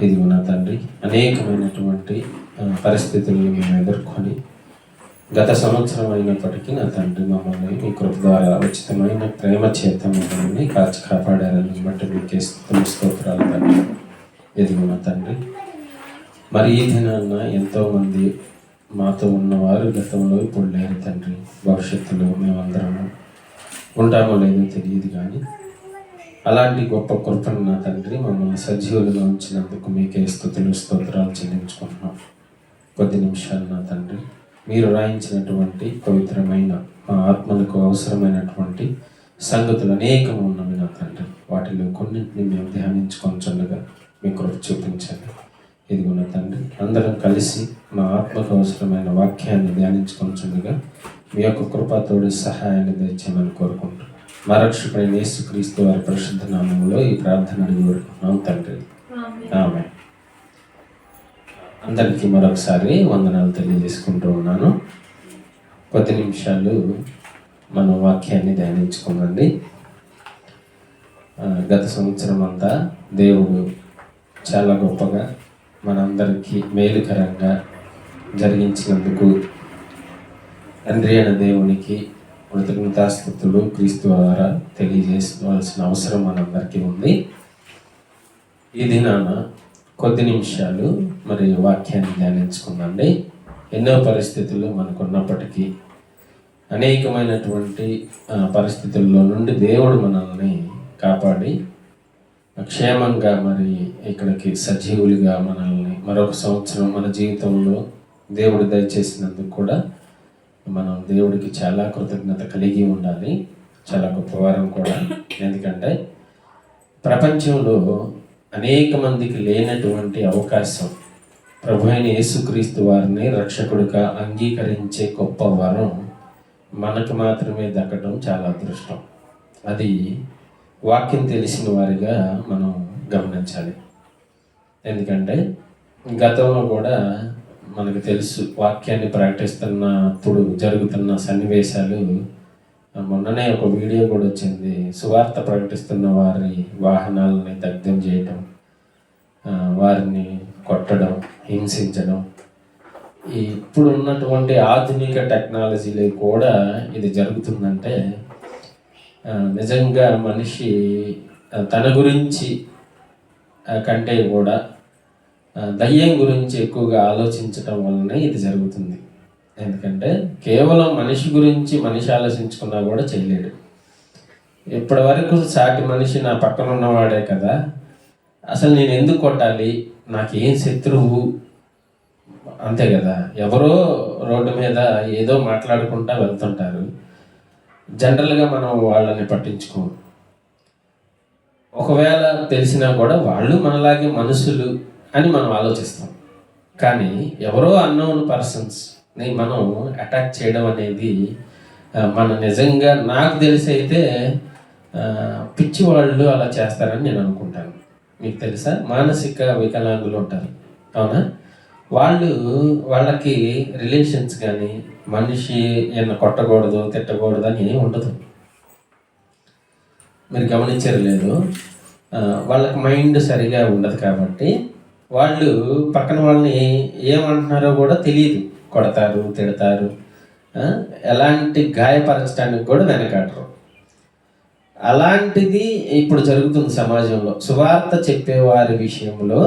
ఇదిగో నా తండ్రి, అనేకమైనటువంటి పరిస్థితులను మేము ఎదుర్కొని గత సంవత్సరం అయినప్పటికీ నా తండ్రి మమ్మల్ని మీ కృప ద్వారా ఉచితమైన ప్రేమ చేత మమ్మల్ని కాచి కాపాడారని బట్టి మీకే స్తోత్రాలు తండ్రి. ఇదిగో నా తండ్రి, మరి ఈ దినాన్న ఎంతోమంది మాతో ఉన్నవారు గతంలో ఇప్పుడు లేరు తండ్రి. భవిష్యత్తులో మేమందరము ఉంటామో లేదో తెలియదు, కానీ అలాంటి గొప్ప కృపను నా తండ్రి మమ్మల్ని సజీవులుగా ఉంచినందుకు మీకే స్తుతులు స్తోత్రాలు చెల్లించుకుంటున్నాం. కొద్ది నిమిషాలు నా తండ్రి మీరు రాయించినటువంటి పవిత్రమైన మా ఆత్మలకు అవసరమైనటువంటి సంగతులు అనేకం ఉన్నవి నా తండ్రి. వాటిలో కొన్నింటిని మేము ధ్యానించుకొంచుండగా మీ కృప చూపించండి. ఇదిగో నా తండ్రి, అందరం కలిసి మా ఆత్మకు అవసరమైన వాక్యాన్ని ధ్యానించుకొంచుండగా మీ యొక్క కృపతోడి సహాయాన్ని దయచేయమని కోరుకుంటూ మా రక్షకుడైన యేసుక్రీస్తు వారి పరిశుద్ధ నామములో ఈ ప్రార్థన అడిగి వేడుకుంటున్నాం తండ్రి, ఆమేన్. అందరికీ మరొకసారి వందనాలు తెలియజేసుకుంటూ ఉన్నాను. కొద్ది నిమిషాలు మనం వాక్యాన్ని ధ్యానించుకోమండి. గత సంవత్సరం అంతా దేవుడు చాలా గొప్పగా మనందరికీ మేలుకరంగా జరిగించినందుకు తండ్రి అయిన దేవునికి కృతజ్ఞతాస్తుతులు క్రీస్తు ద్వారా తెలియజేసుకోవాల్సిన అవసరం మనందరికీ ఉంది. ఈ దినాన కొద్ది నిమిషాలు మరి వాక్యాన్ని ధ్యానించుకుందండి. ఎన్నో పరిస్థితులు మనకున్నప్పటికీ అనేకమైనటువంటి పరిస్థితుల్లో నుండి దేవుడు మనల్ని కాపాడి క్షేమంగా మరి ఇక్కడికి సజీవులుగా మనల్ని మరొక సంవత్సరం మన జీవితంలో దేవుడు దయచేసినందుకు కూడా మనం దేవుడికి చాలా కృతజ్ఞత కలిగి ఉండాలి. చాలా గొప్పవారం కూడా. ఎందుకంటే ప్రపంచంలో అనేక మందికి లేనటువంటి అవకాశం ప్రభు అయిన యేసుక్రీస్తు వారిని రక్షకుడిగా అంగీకరించే గొప్ప వరం మనకు మాత్రమే దక్కడం చాలా అదృష్టం. అది వాక్యం తెలిసిన వారిగా మనం గమనించాలి. ఎందుకంటే గతంలో కూడా మనకు తెలుసు, వాక్యాన్ని ప్రకటిస్తున్నప్పుడు జరుగుతున్న సన్నివేశాలు. మొన్ననే ఒక వీడియో కూడా వచ్చింది. సువార్త ప్రకటిస్తున్న వారి వాహనాలని దగ్ధం చేయటం, వారిని కొట్టడం, హింసించడం. ఇప్పుడు ఉన్నటువంటి ఆధునిక టెక్నాలజీలో కూడా ఇది జరుగుతుందంటే నిజంగా మనిషి తన గురించి కంటే కూడా దయ్యం గురించి ఎక్కువగా ఆలోచించటం వలన ఇది జరుగుతుంది. ఎందుకంటే కేవలం మనిషి గురించి మనిషి ఆలోచించుకున్నా కూడా చేయలేడు. ఇప్పటి వరకు సాటి మనిషి నా పక్కన ఉన్నవాడే కదా, అసలు నేను ఎందుకు కొట్టాలి, నాకేం శత్రువు, అంతే కదా. ఎవరో రోడ్డు మీద ఏదో మాట్లాడుకుంటా వెళ్తుంటారు. జనరల్గా మనం వాళ్ళని పట్టించుకోము. ఒకవేళ తెలిసినా కూడా వాళ్ళు మనలాగే మనుషులు అని మనం ఆలోచిస్తాం. కానీ ఎవరో అన్నోన్ పర్సన్స్ని మనం అటాక్ చేయడం అనేది మన నిజంగా నాకు తెలిసి అయితే పిచ్చి వాళ్ళు అలా చేస్తారని నేను అనుకుంటాను. మీకు తెలుసా, మానసిక వికలాంగులు ఉంటారు, అవునా? వాళ్ళకి రిలేషన్స్ కానీ మనిషి ఏమైనా కొట్టకూడదు తిట్టకూడదు అని ఏమి ఉండదు. మీరు గమనించారు లేదు, వాళ్ళకి మైండ్ సరిగా ఉండదు కాబట్టి వాళ్ళు పక్కన వాళ్ళని ఏమంటున్నారో కూడా తెలియదు, కొడతారు, తిడతారు, ఎలాంటి గాయపరచడానికి కూడా వెనకాడరు. అలాంటిది ఇప్పుడు జరుగుతుంది సమాజంలో. సువార్త చెప్పేవారి విషయంలో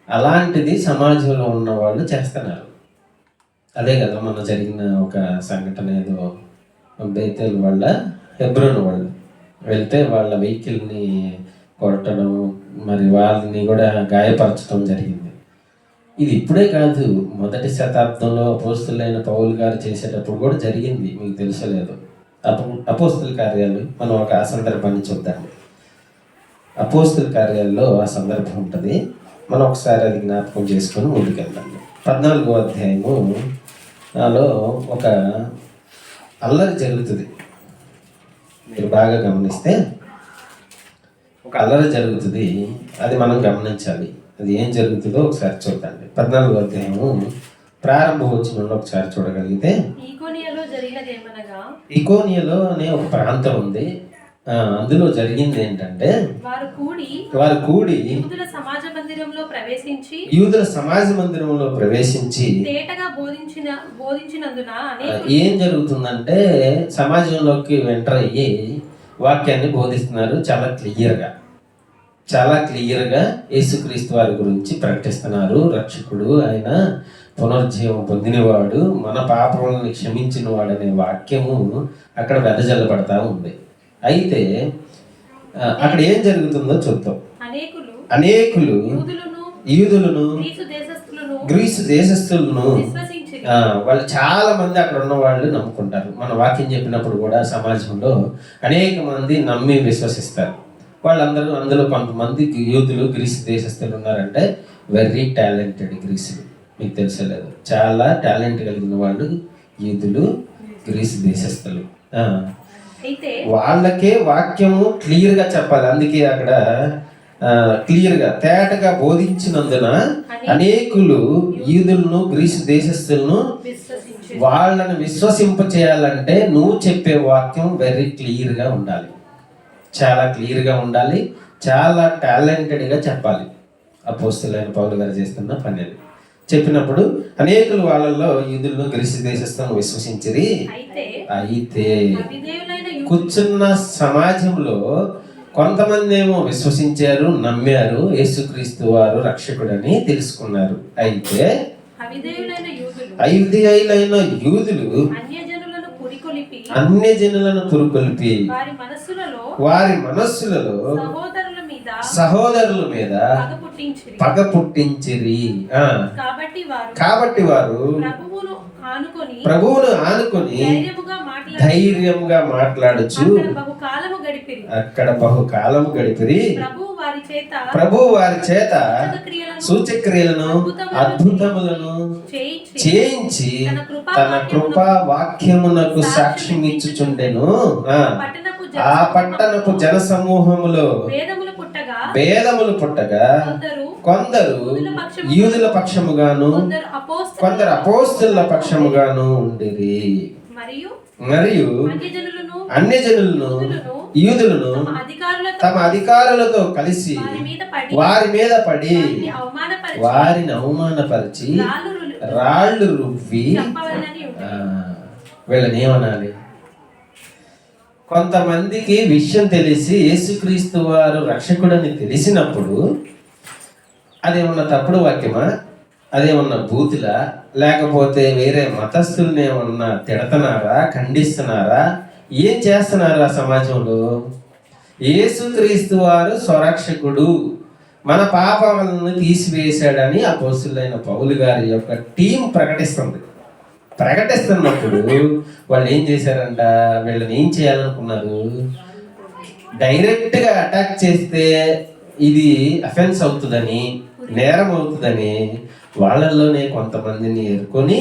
అలాంటిది సమాజంలో ఉన్న వాళ్ళు చేస్తున్నారు. అదే కదా మన జరిగిన ఒక సంఘటన, ఏదో బేతేల్ వాళ్ళ హెబ్రోన్ వాళ్ళు వెళ్తే వాళ్ళ వెహికల్ని కొట్టడం, మరి వాళ్ళని కూడా గాయపరచడం జరిగింది. ఇది ఇప్పుడే కాదు, మొదటి శతాబ్దంలో అపోస్తులైన పౌలు గారు చేసేటప్పుడు కూడా జరిగింది. మీకు తెలుసలేదు? అపోస్తుల కార్యాలు మనం ఒక ఆ సందర్భాన్ని చూద్దాం. అపోస్తుల కార్యాల్లో ఆ సందర్భం ఉంటుంది. మనం ఒకసారి అది జ్ఞాపకం చేసుకొని ముందుకెళ్తాం. 14వ అధ్యాయములో ఒక అల్లరి జరుగుతుంది. మీరు బాగా గమనిస్తే ఒక అల్లరి జరుగుతుంది. అది మనం గమనించాలి. అది ఏం జరుగుతుందో ఒకసారి చూద్దండి. 14వ అధ్యాయము ప్రారంభ వచనంలో ఒకసారి చూడగలిగితే, ఇకోనియలో అనే ఒక ప్రాంతం ఉంది. అందులో జరిగింది ఏంటంటే, వారు కూడి సమాజ మందిరంలో ప్రవేశించి తేటగా బోధించినందున ఏం జరుగుతుందంటే సమాజంలోకి ఎంటర్ అయ్యి వాక్యాన్ని బోధిస్తున్నారు. చాలా క్లియర్గా యేసుక్రీస్తు వారి గురించి ప్రకటిస్తున్నారు. రక్షకుడు, ఆయన పునరుజ్జీవం పొందినవాడు, మన పాపములను క్షమించిన వాడు అనే వాక్యము అక్కడ వెదజల్లబడతా ఉంది. అయితే అక్కడ ఏం జరుగుతుందో చూద్దాం. అనేకులు యూదులను గ్రీసు దేశస్థులను వాళ్ళు చాలా మంది అక్కడ ఉన్న వాళ్ళు నమ్ముకుంటారు. మన వాక్యం చెప్పినప్పుడు కూడా సమాజంలో అనేక మంది నమ్మి విశ్వసిస్తారు. వాళ్ళందరూ అందులో కొంతమంది యూదులు గ్రీసు దేశస్థులు ఉన్నారంటే వెరీ టాలెంటెడ్ గ్రీసులు, మీకు తెలిసలేదు, చాలా టాలెంట్ కలిగిన వాళ్ళు యూదులు గ్రీసు దేశస్థులు. వాళ్ళకే వాక్యము క్లియర్గా చెప్పాలి. అందుకే అక్కడ క్లియర్గా తేటగా బోధించినందున అనేకులు యూదులను గ్రీసు దేశస్థులను వాళ్ళని విశ్వసింపచేయాలంటే నువ్వు చెప్పే వాక్యం వెరీ క్లియర్గా ఉండాలి, చాలా క్లియర్గా ఉండాలి, చాలా టాలెంటెడ్గా చెప్పాలి. అపోస్తలుడైన పౌలు గారు చేస్తున్న పని చెప్పినప్పుడు అనేకులు వాళ్ళల్లో యూదులను గ్రీసు దేశస్థులను విశ్వసించిరి. అయితే కూర్చున్న సమాజంలో కొంతమంది ఏమో విశ్వసించారు, నమ్మారు, యేసుక్రీస్తు వారు రక్షకుడని తెలుసుకున్నారు. అయితే అవిధేయులైన యూదులు అన్యజనులను పురికొల్పి వారి మనస్సులలో సహోదరుల మీద పగ పుట్టించిరి. కాబట్టి వారు ప్రభువును ఆనుకొని ధైర్యంగా మాట్లాడుచు అక్కడ బహుకాలము గడిపిరి. ప్రభువు వారి చేత సూచక్రియలను అద్భుతములను చేయించి తన కృపా వాక్యమునకు సాక్ష్యం ఇచ్చుచుండెను. ఆ పట్టణపు జన సమూహములో భేదములు పుట్టగా కొందరు యూదుల పక్షముగాను కొందరు అపోస్తలుల పక్షముగాను ఉండిరి. మరియు అన్యజనులను యూదులను తమ అధికారులతో కలిసి వారి మీద పడి వారిని అవమానపరిచి రాళ్ళు రువ్వి వీళ్ళని ఏమనాలి? కొంతమందికి విషయం తెలిసి యేసుక్రీస్తు వారు రక్షకుడని తెలిసినప్పుడు అదేమన్నా తప్పుడు వాక్యమా, అదేమన్నా బూతులా, లేకపోతే వేరే మతస్థుల్ని ఏమన్నా తిడతన్నారా, ఖండిస్తున్నారా, ఏం చేస్తున్నారు ఆ సమాజంలో? యేసుక్రీస్తు వారు స్వరక్షకుడు, మన పాపాలను తీసివేశాడని అపోస్తలుడైన పౌలు గారి యొక్క టీం ప్రకటిస్తున్నప్పుడు వాళ్ళు ఏం చేశారంట? వీళ్ళని ఏం చేయాలనుకున్నారు? డైరెక్ట్గా అటాక్ చేస్తే ఇది అఫెన్స్ అవుతుందని, నేరం అవుతుందని వాళ్ళల్లోనే కొంతమందిని ఎరుకొని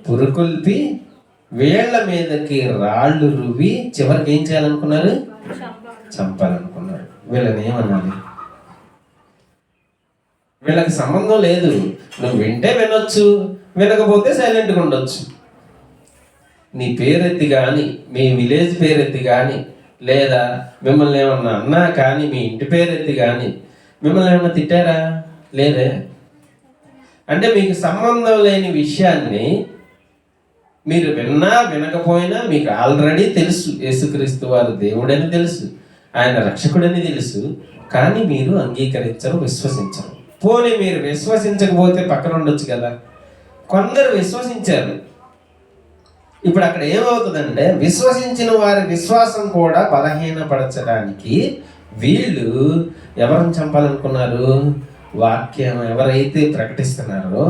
పురుకొల్పి వీళ్ళ మీదకి రాళ్ళు రువ్వి చివరికి ఏం చేయాలనుకున్నారు? చంపాలనుకున్నారు. వీళ్ళని ఏమనాలి? వీళ్ళకి సంబంధం లేదు. నువ్వు వింటే వినొచ్చు, వినకపోతే సైలెంట్గా ఉండొచ్చు. నీ పేరెత్తి కానీ, మీ విలేజ్ పేరెత్తి కానీ, లేదా మిమ్మల్ని ఏమన్నా అన్నా కానీ, మీ ఇంటి పేరెత్తి కానీ మిమ్మల్ని ఏమన్నా తిట్టారా? లేదే. అంటే మీకు సంబంధం లేని విషయాన్ని మీరు విన్నా వినకపోయినా మీకు ఆల్రెడీ తెలుసు. యేసుక్రీస్తు వారు దేవుడని తెలుసు, ఆయన రక్షకుడని తెలుసు, కానీ మీరు అంగీకరించరు, విశ్వసించరు. పోనీ మీరు విశ్వసించకపోతే పక్కన ఉండొచ్చు కదా. కొందరు విశ్వసించారు. ఇప్పుడు అక్కడ ఏమవుతుందంటే విశ్వసించిన వారి విశ్వాసం కూడా బలహీనపరచడానికి వీళ్ళు ఎవరిని చంపాలనుకున్నారు? వాక్యం ఎవరైతే ప్రకటిస్తున్నారో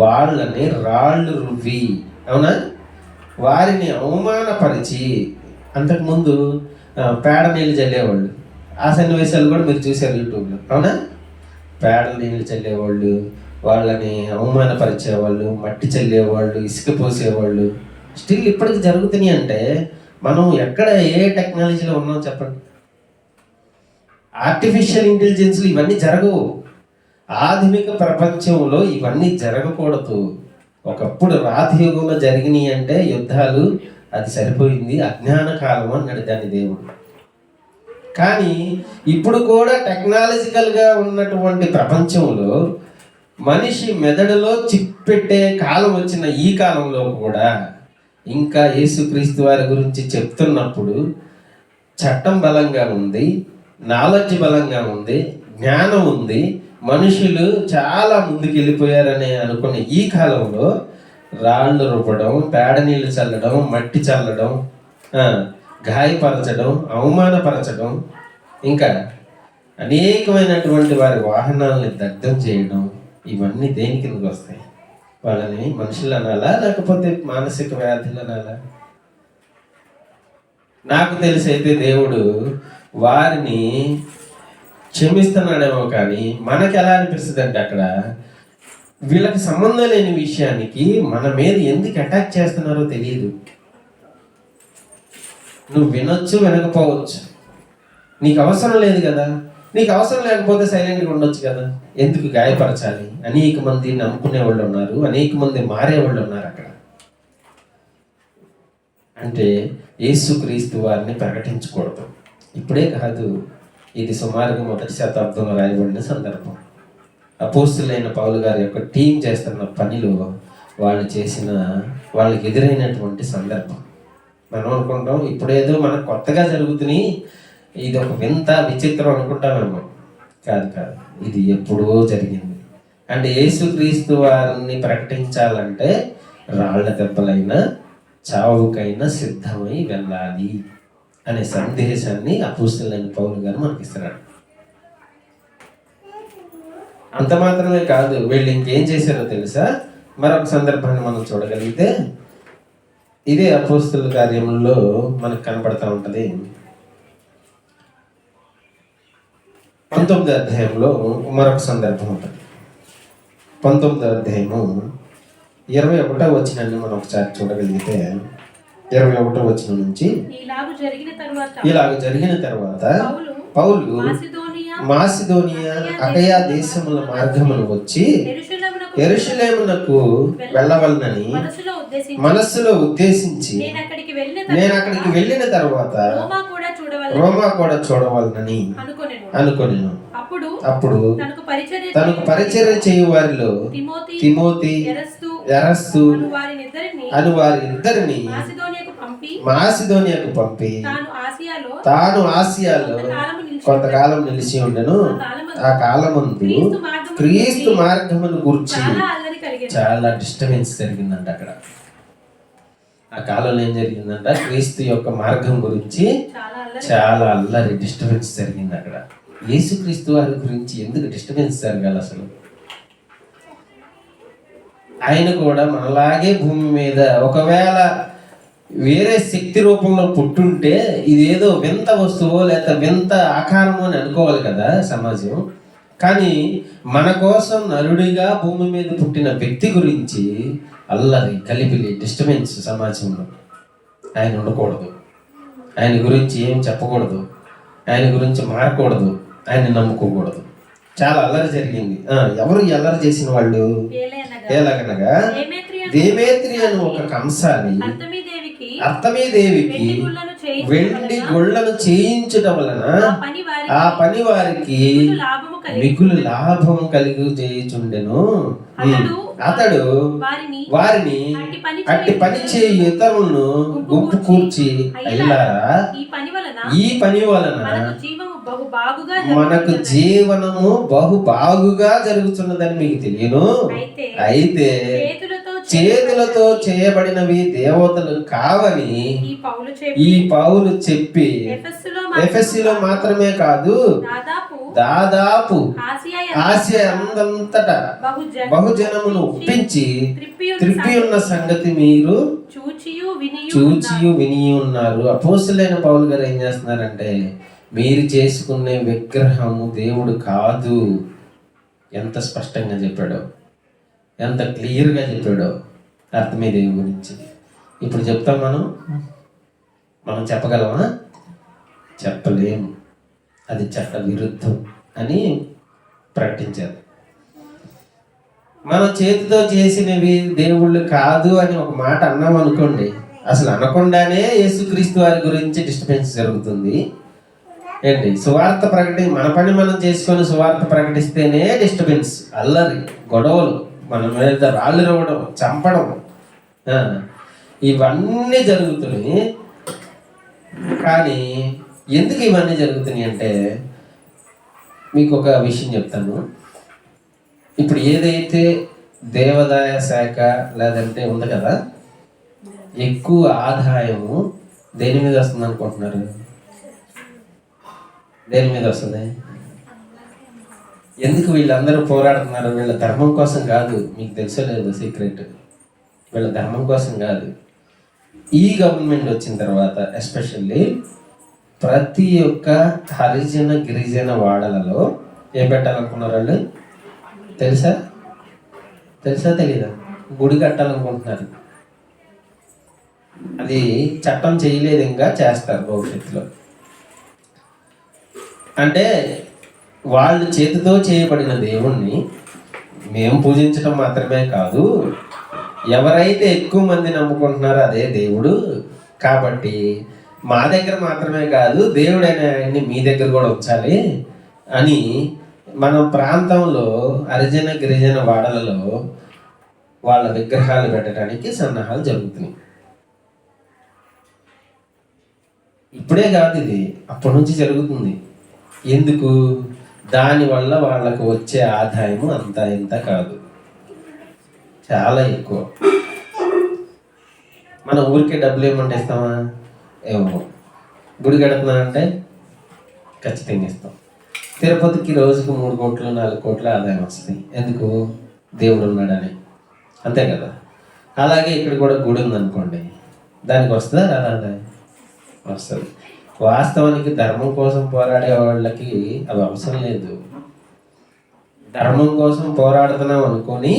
వాళ్ళని రాళ్ళు రువ్వి, అవునా, వారిని అవమానపరిచి, అంతకుముందు పేడ నీళ్ళు చల్లేవాళ్ళు, ఆ సన్నివేశాలు కూడా మీరు చూశారు యూట్యూబ్లో, అవునా? పేడ నీళ్ళు చల్లేవాళ్ళు, వాళ్ళని అవమానపరిచేవాళ్ళు, మట్టి చల్లేవాళ్ళు, ఇసుక పోసేవాళ్ళు స్టిల్ ఇప్పటికి జరుగుతున్నాయి. అంటే మనం ఎక్కడ ఏ టెక్నాలజీలో ఉన్నాం చెప్పండి? ఆర్టిఫిషియల్ ఇంటెలిజెన్స్లు ఇవన్నీ జరగవు. ఆధునిక ప్రపంచంలో ఇవన్నీ జరగకూడదు. ఒకప్పుడు రాతియుగంలో జరిగినాయి అంటే యుద్ధాలు, అది సరిపోయింది, అజ్ఞాన కాలం అన్నాడు దాని దేవుడు. కానీ ఇప్పుడు కూడా టెక్నాలజికల్గా ఉన్నటువంటి ప్రపంచంలో మనిషి మెదడులో చిప్ పెట్టే కాలం వచ్చిన ఈ కాలంలో కూడా ఇంకా యేసుక్రీస్తు వారి గురించి చెప్తున్నప్పుడు చట్టం బలంగా ఉంది, నాలెడ్జ్ బలంగా ఉంది, జ్ఞానం ఉంది, మనుషులు చాలా ముందుకు వెళ్ళిపోయారని అనుకునే ఈ కాలంలో రాళ్ళు రుబ్బడం, పేడ నీళ్ళు చల్లడం, మట్టి చల్లడం, గాయపరచడం, అవమానపరచడం, ఇంకా అనేకమైనటువంటి వారి వాహనాలని దగ్ధం చేయడం, ఇవన్నీ దేని కిందకు వస్తాయి? వాళ్ళని మనుషులు అనాలా, లేకపోతే మానసిక వ్యాధులు అనాలా? నాకు తెలిసి అయితే దేవుడు వారిని క్షమిస్తున్నాడేమో, కానీ మనకి ఎలా అనిపిస్తుంది అంటే అక్కడ వీళ్ళకి సంబంధం లేని విషయానికి మన మీద ఎందుకు అటాక్ చేస్తున్నారో తెలియదు. నువ్వు వినొచ్చు, వినకపోవచ్చు, నీకు అవసరం లేదు కదా. నీకు అవసరం లేకపోతే సైలెంట్గా ఉండొచ్చు కదా, ఎందుకు గాయపరచాలి? అనేక మంది నమ్ముకునే వాళ్ళు ఉన్నారు, అనేక మంది మారేవాళ్ళు ఉన్నారు అక్కడ. అంటే యేసుక్రీస్తు వారిని ప్రకటించకూడదు. ఇప్పుడే కాదు, ఇది సుమారుగా 1వ శతాబ్దంలో రాయబడిన సందర్భం. అపోస్తులైన పౌలు గారి యొక్క టీం చేస్తున్న పనిలో వాళ్ళకి ఎదురైనటువంటి సందర్భం. మనం అనుకుంటాం ఇప్పుడేదో మనకు కొత్తగా జరుగుతున్నాయి, ఇది ఒక వింత విచిత్రం అనుకుంటామేమో. కాదు, ఇది ఎప్పుడో జరిగింది. అంటే యేసుక్రీస్తు వారిని ప్రకటించాలంటే రాళ్ల దెబ్బలైనా చావుకైనా సిద్ధమై వెళ్ళాలి అనే సందేశాన్ని అపోస్తలుడైన పౌలు గారు మనకి ఇస్తున్నాడు. అంత మాత్రమే కాదు, వీళ్ళు ఇంకేం చేశారో తెలుసా? మరొక సందర్భాన్ని మనం చూడగలిగితే ఇదే అపోస్తలుల కార్యముల్లో మనకు కనబడతా ఉంటది. 19వ అధ్యాయంలో మరొక సందర్భం ఉంటుంది. 19వ అధ్యాయము 21వ వచనాన్ని మనం ఒకసారి చూడగలిగితే 21వ వచనం నుంచి ఇలాగ జరిగిన తర్వాత పౌలు మాసిదోనియా అకయా దేశముల మార్గమును వచ్చి యెరూషలేమునకు వెళ్ళవలనని మనస్సులో ఉద్దేశించి నేను అక్కడికి వెళ్ళిన తర్వాత రోమా కూడా చూడవలనని అనుకొనెను. అప్పుడు తనకు పరిచర్య చేయు వారిలో తిమోతి, ఎరస్తు అను వారి ఇద్దరిని మాసిదోనియాకు పంపి తాను ఆసియాలో కొంతకాలం నిలిచి ఉండెను. ఆ కాలమందు క్రీస్తు మార్గమును గురించి చాలా డిస్టర్బెన్స్ జరిగిందంట అక్కడ. ఆ కాలంలో ఏం జరిగిందంట? క్రీస్తు యొక్క మార్గం గురించి చాలా అల్లరి డిస్టర్బెన్స్ జరిగింది అక్కడ. యేసుక్రీస్తు వారి గురించి ఎందుకు డిస్టర్బెన్స్ జరగాలి అసలు? ఆయన కూడా మనలాగే భూమి మీద ఒకవేళ వేరే శక్తి రూపంలో పుట్టుంటే ఇదేదో వింత వస్తువో లేదా వింత ఆకారమో అని అనుకోవాలి కదా సమాజం. కానీ మన కోసం నరుడిగా భూమి మీద పుట్టిన వ్యక్తి గురించి అల్లరి, కలిపిలి, డిస్టర్బెన్స్ సమాజంలో ఆయన ఉండకూడదు. ఆయన గురించి ఏం చెప్పకూడదు, ఆయన గురించి మారకూడదు, ఆయన నమ్ముకోకూడదు. చాలా అల్లరి జరిగింది. ఎవరు అల్లరి చేసిన వాళ్ళు? ఎలాగనగా దేమేత్రి అని ఒక కంసాలి అర్తమీదేవికి వెండి గుళ్ళను చేయించడం వలన ఆ పని వారికి మిగులు లాభం కలిగి చేయుచుండెను. అతడు వారిని అట్టి పని చేయు ఇతరులను గుంపు కూర్చి, అయ్యారా ఈ పని వలన మనకు జీవనము బహు బాగుగా జరుగుతున్నదని మీకు తెలియను. అయితే చేతులతో చేయబడినవి దేవతలు కావని ఈ పౌలు చెప్పి ఎఫెసులో మాత్రమే కాదు దాదాపు ఆసియా అందంతటా బహుజనమును ఒప్పించి త్రిప్పి ఉన్న సంగతి మీరు చూచియు విని ఉన్నారు. అపోస్తలుడైన పౌలు గారు ఏం చేస్తున్నారంటే, మీరు చేసుకునే విగ్రహము దేవుడు కాదు. ఎంత స్పష్టంగా చెప్పాడో, ఎంత క్లియర్గా చెప్పాడో అర్తమీదేవి గురించి. ఇప్పుడు చెప్తాం మనం చెప్పగలమా? చెప్పలేము. అది చట్ట విరుద్ధం అని ప్రకటించారు. మన చేతితో చేసినవి దేవుళ్ళు కాదు అని ఒక మాట అన్నాం అనుకోండి, అసలు అనకుండానే యేసుక్రీస్తు వారి గురించి డిస్టర్బెన్స్ జరుగుతుంది. ఏంటి సువార్త మన పని మనం చేసుకొని సువార్త ప్రకటిస్తేనే డిస్టర్బెన్స్, అల్లరి, గొడవలు, మన మీద రాళ్ళు ఇవ్వడం, చంపడం, ఆ, ఇవన్నీ జరుగుతున్నాయి. కానీ ఎందుకు ఇవన్నీ జరుగుతున్నాయి అంటే మీకు ఒక విషయం చెప్తాను. ఇప్పుడు ఏదైతే దేవాదాయ శాఖ లేదంటే ఉంది కదా, ఎక్కువ ఆదాయము దేని మీద వస్తుంది అనుకుంటున్నారు? దేని మీద వస్తుంది? ఎందుకు వీళ్ళందరూ పోరాడుతున్నారు? వీళ్ళ ధర్మం కోసం కాదు. మీకు తెలుసో లేదు సీక్రెట్, వీళ్ళ ధర్మం కోసం కాదు. ఈ గవర్నమెంట్ వచ్చిన తర్వాత ఎస్పెషల్లీ ప్రతి ఒక్క హరిజన గిరిజన వాడలలో ఏం పెట్టాలనుకున్నారు వాళ్ళు? తెలుసా తెలీదా? గుడి కట్టాలనుకుంటున్నారు. అది చట్టం చేయలేదు, ఇంకా చేస్తారు భవిష్యత్తులో. అంటే వాళ్ళు చేతితో చేయబడిన దేవుణ్ణి మేము పూజించడం మాత్రమే కాదు, ఎవరైతే ఎక్కువ మంది నమ్ముకుంటున్నారో అదే దేవుడు కాబట్టి మా దగ్గర మాత్రమే కాదు, దేవుడు అనే ఆయన్ని మీ దగ్గర కూడా ఉంచాలి అని మన ప్రాంతంలో హరిజన గిరిజన వాడలలో వాళ్ళ విగ్రహాలు పెట్టడానికి సన్నాహాలు జరుగుతున్నాయి. ఇప్పుడే కాదు, ఇది అప్పటి నుంచి జరుగుతుంది. ఎందుకు? దానివల్ల వాళ్ళకు వచ్చే ఆదాయము అంత ఇంత కాదు, చాలా ఎక్కువ. మన ఊరికే డబ్బులు ఏమంటే ఇస్తామా? ఏమో. గుడి కడుతున్నానంటే ఖచ్చితంగా ఇస్తాం. తిరుపతికి రోజుకు 3 కోట్లు 4 కోట్ల ఆదాయం వస్తుంది. ఎందుకు? దేవుడు ఉన్నాడని, అంతే కదా. అలాగే ఇక్కడ కూడా గుడి ఉందనుకోండి, దానికి వస్తుందా రాదా ఆదాయం? వస్తుంది. వాస్తవానికి ధర్మం కోసం పోరాడే వాళ్ళకి అవి అవసరం లేదు. ధర్మం కోసం పోరాడుతున్నాం అనుకొని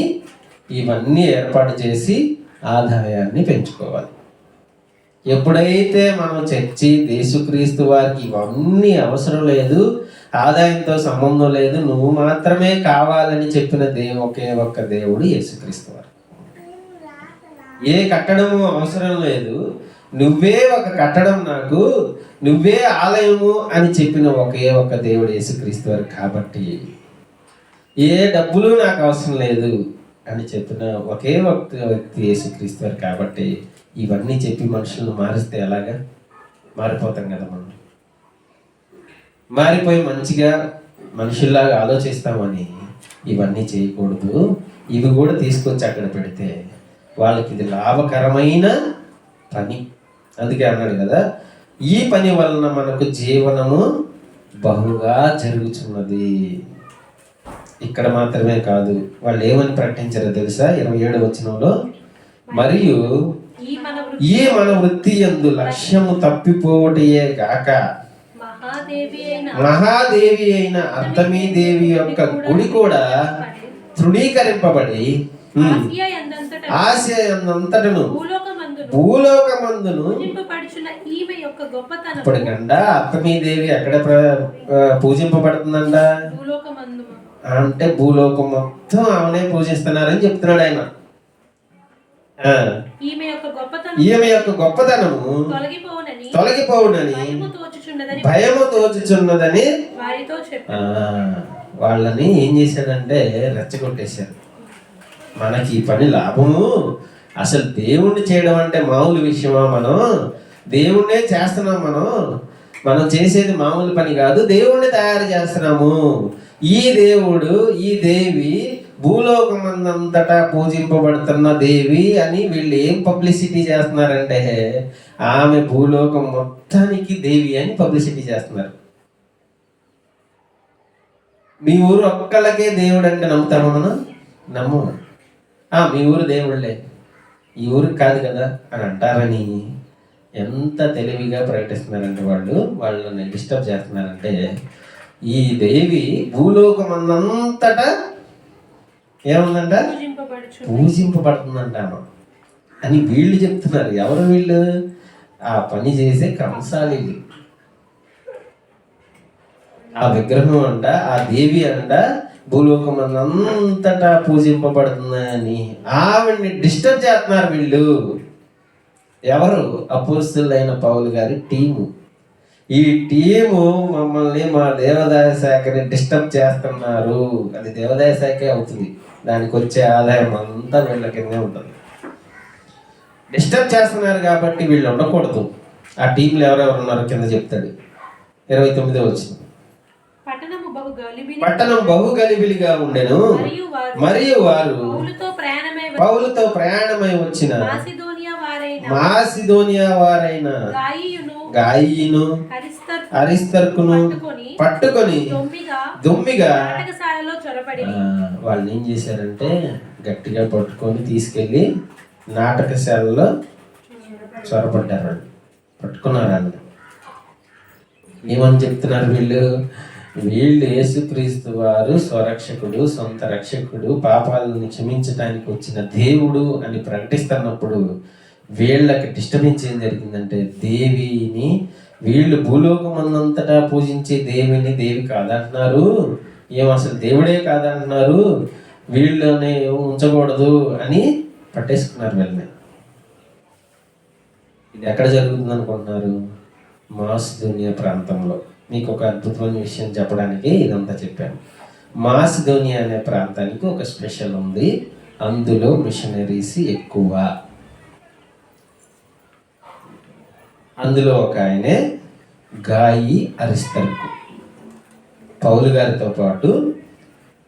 ఇవన్నీ ఏర్పాటు చేసి ఆదాయాన్ని పెంచుకోవాలి. ఎప్పుడైతే మనం చర్చి యేసుక్రీస్తు వారికి ఇవన్నీ అవసరం లేదు, ఆదాయంతో సంబంధం లేదు, నువ్వు మాత్రమే కావాలని చెప్పిన ఒకే ఒక్క దేవుడు యేసుక్రీస్తు వారు. ఏ కట్టడము అవసరం లేదు, నువ్వే ఒక కట్టడం నాకు, నువ్వే ఆలయము అని చెప్పిన ఒకే ఒక్క దేవుడు యేసుక్రీస్తు వారు. కాబట్టి ఏ డబ్బులు నాకు అవసరం లేదు అని చెప్పిన ఒకే ఒక్క వ్యక్తి యేసుక్రీస్తు వారు. కాబట్టి ఇవన్నీ చెప్పి మనుషులను మారిస్తే ఎలాగా? మారిపోతాం కదా మనం. మారిపోయి మంచిగా మనుషుల్లాగా ఆలోచిస్తామని ఇవన్నీ చేయకూడదు. ఇవి కూడా తీసుకొచ్చి అక్కడ పెడితే వాళ్ళకి ఇది లాభకరమైన పని. అందుకే అన్నాడు కదా, ఈ పని వలన మనకు జీవనము బహుగా జరుగుతున్నది. ఇక్కడ మాత్రమే కాదు, వాళ్ళు ఏమని ప్రకటించారో తెలుసా? 27వ వచనంలో, మరియు ఈ మన వృత్తి యందు లక్ష్యము తప్పిపోవటయే గాక మహాదేవి అయిన అర్తమీ దేవి యొక్క గుడి కూడా తృణీకరింపబడి ఆసియా యందంతటను భూలోకమందును ఇప్పుడు గంట అర్తమీ దేవి ఎక్కడ పూజింపబడుతుందంట అంటే భూలోకం మొత్తం ఆమెనే పూజిస్తున్నారని చెప్తున్నాడు ఆయన. ఈమె యొక్క గొప్పతనము తొలగిపోవునని భయము తోచుచున్నదని వాళ్ళని ఏం చేశాడంటే రెచ్చగొట్టేశారు. మనకి ఈ పని లాభము, అసలు దేవుణ్ణి చేయడం అంటే మామూలు విషయమా? మనం దేవుణ్ణే చేస్తున్నాం. మనం చేసేది మామూలు పని కాదు, దేవుణ్ణి తయారు చేస్తున్నాము. ఈ దేవుడు, ఈ దేవి భూలోకమందంతటా పూజింపబడుతున్న దేవి అని వీళ్ళు ఏం పబ్లిసిటీ చేస్తున్నారంటే ఆమె భూలోకం మొత్తానికి దేవి అని పబ్లిసిటీ చేస్తున్నారు. మీ ఊరు ఒక్కళ్ళకే దేవుడు అంటే నమ్ముతాము మనం? నమ్మము. మీ ఊరు దేవుళ్ళే, ఈ ఊరికి కాదు కదా అని అంటారని ఎంత తెలివిగా ప్రకటిస్తున్నారంటే వాళ్ళని డిస్టర్బ్ చేస్తున్నారంటే ఈ దేవి భూలోకమందంతటా ఏముందంట? పూజింపబడుతుందంట అని వీళ్ళు చెప్తున్నారు. ఎవరు వీళ్ళు? ఆ పని చేసే కంసాలి. ఆ విగ్రహం అంట, ఆ దేవి అంట భూలోకమందంతటా పూజింపబడుతుందని ఆవిడ్ని డిస్టర్బ్ చేస్తున్నారు వీళ్ళు. ఎవరు? అపోస్తలుడైన పౌలు గారి టీము. ఈ టీము మమ్మల్ని మా దేవాదాయ శాఖని డిస్టర్బ్ చేస్తున్నారు. అది దేవాదాయ శాఖే అవుతుంది, దానికి వచ్చే ఆదాయం అంతా వీళ్ళ కిందే ఉంటుంది. డిస్టర్బ్ చేస్తున్నారు కాబట్టి వీళ్ళు ఉండకూడదు. ఆ టీంలో ఎవరెవరు ఉన్నారో కింద చెప్తాడు. 29వ వచనం. పట్టణం బహు గలిబిలిగా ఉండెను, మరియు వారు పౌలుతో ప్రయాణమై వచ్చిన మాసిదోనియా వారైన గాయిను అరిస్తర్కును పట్టుకొని దొమ్మిగా వాళ్ళని ఏం చేశారంటే గట్టిగా పట్టుకొని తీసుకెళ్ళి నాటకశాలలో చొరపడ్డారు. వాళ్ళు పట్టుకున్నారు. వాళ్ళు ఏమని చెప్తున్నారు? వీళ్ళు యేసుక్రీస్తు వారు స్వరక్షకుడు, సొంత రక్షకుడు, పాపాలను క్షమించడానికి వచ్చిన దేవుడు అని ప్రకటిస్తున్నప్పుడు వీళ్ళకి డిస్టర్బెన్స్ ఏం జరిగిందంటే, దేవిని వీళ్ళు భూలోకమందంతటా పూజించే దేవిని దేవి కాదంటున్నారు, ఏం అసలు దేవుడే కాదంటున్నారు, వీళ్ళని ఉంచకూడదు అని పట్టేసుకున్నారు వీళ్ళని. ఇది ఎక్కడ జరుగుతుంది అనుకుంటున్నారు? మాసిదోనియా ప్రాంతంలో. మీకు ఒక అద్భుతమైన విషయం చెప్పడానికి ఇదంతా చెప్పాను. మాసిదోనియా అనే ప్రాంతానికి ఒక స్పెషల్ ఉంది. అందులో మిషనరీస్ ఎక్కువ. అందులో ఒక ఆయనే గాయి అరిస్తర్కు. పౌలు గారితో పాటు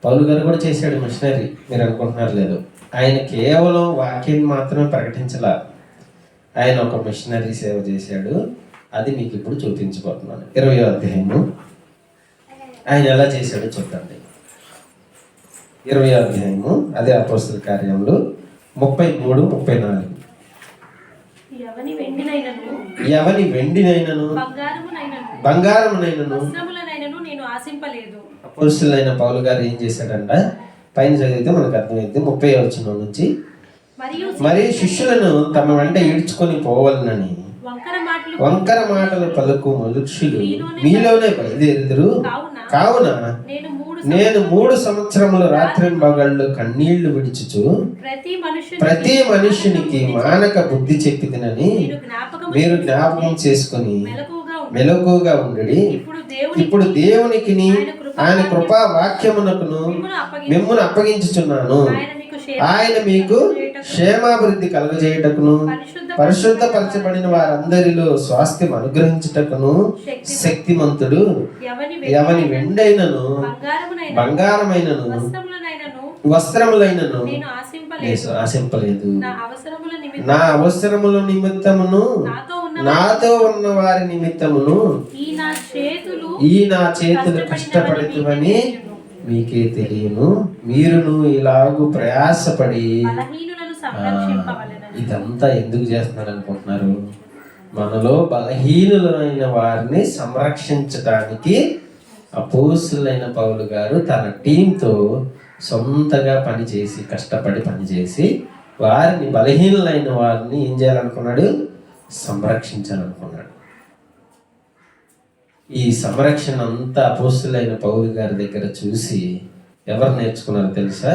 పౌలు గారు కూడా చేశాడు మిషనరీ, మీరు అనుకుంటున్నారు లేదు. ఆయన కేవలం వాక్యాన్ని మాత్రమే ప్రకటించలా, ఆయన ఒక మిషనరీ సేవ చేశాడు. అది మీకు ఇప్పుడు చూపించబోతున్నాను. 20వ అధ్యాయము ఆయన ఎలా చేశాడో చూడండి. 20వ అధ్యాయము అదే అపోస్తల కార్యములు 33-34. ఎవని వెండినైనను బంగారమునైనను అపోస్తలుడైన పౌలు గారు ఏం చేశాడంట? పైన చదివితే మనకు అర్థమైంది. 30వ వచనం నుంచి, మరియు శిష్యులను తమ వెంట ఈడ్చుకొని పోవాలనని వంకర మాటలు పలుకు మనుష్యులు మీలోనే బయలుదేరుదురు. కావున నేను 3 సంవత్సరములు రాత్రింబగళ్ళు కన్నీళ్లు విడిచుచు ప్రతి మనుష్యునికి మానక బుద్ధి చెప్పిదినని మీరు జ్ఞాపకం చేసుకొని మెలకుగా ఉండుడి. ఇప్పుడు దేవునికి ఆయన కృపా వాక్యమునకును మిమ్మును అప్పగించుచున్నాను. ఆయన మీకు క్షేమాభివృద్ధి కలుగజేయుటకును పరిశుద్ధపరచబడిన వారందరిలో స్వాస్థ్యం అనుగ్రహించుటకును శక్తిమంతుడు. ఎవని వెండైనను బంగారమైనను వస్త్రములైనను ఆశింపలేదు. నా అవసరముల నిమిత్తమును నాతో ఉన్న వారి నిమిత్తమును ఈ నా చేతులు కష్టపడుతువని మీకే తెలియను. మీరును ఇలాగూ ప్రయాసపడి ఇదంతా ఎందుకు చేస్తున్నారు అనుకుంటున్నారు? మనలో బలహీనులైన వారిని సంరక్షించడానికి అపోస్తలుడైన పౌలు గారు తన టీంతో సొంతగా పనిచేసి కష్టపడి పనిచేసి వారిని బలహీనులైన వారిని ఏం చేయాలనుకున్నాడు? సంరక్షించాలనుకున్నాడు. ఈ సంరక్షణ అంతా అపోస్తలుడైన పౌలు గారి దగ్గర చూసి ఎవరు నేర్చుకున్నారో తెలుసా?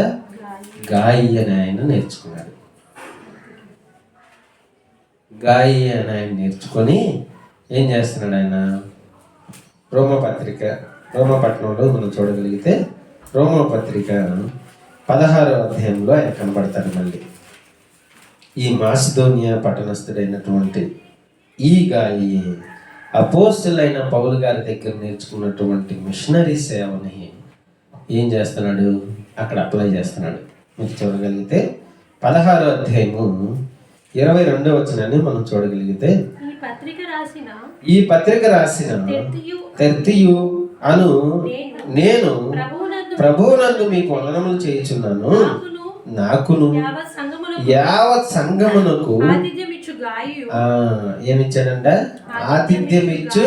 గాయి అని ఆయన నేర్చుకున్నాడు. గాయి అని ఆయన నేర్చుకొని ఏం చేస్తున్నాడు? ఆయన రోమపట్నంలో మనం చూడగలిగితే రోమపత్రిక 16వ అధ్యాయంలో ఆయన కనబడతాడు. మళ్ళీ ఈ మాసిదోనియా పట్టణస్థుడైనటువంటి ఈ గాయి అపోస్తలుడైన పౌలు గారి దగ్గర నేర్చుకున్నటువంటి మిషనరీ సేవని ఏం చేస్తున్నాడు? అక్కడ అప్లై చేస్తున్నాడు. మీరు చూడగలిగితే 16వ అధ్యాయము 22వ వచనాన్ని మనం చూడగలిగితే, ఈ పత్రిక రాసిన తెర్తియు అను నేను ప్రభువునందు మీకు వందనములు చేయుచున్నాను. నాకును యావత్ సంఘమునకు ఏమిచ్చాడంట? ఆతిథ్యమిచ్చు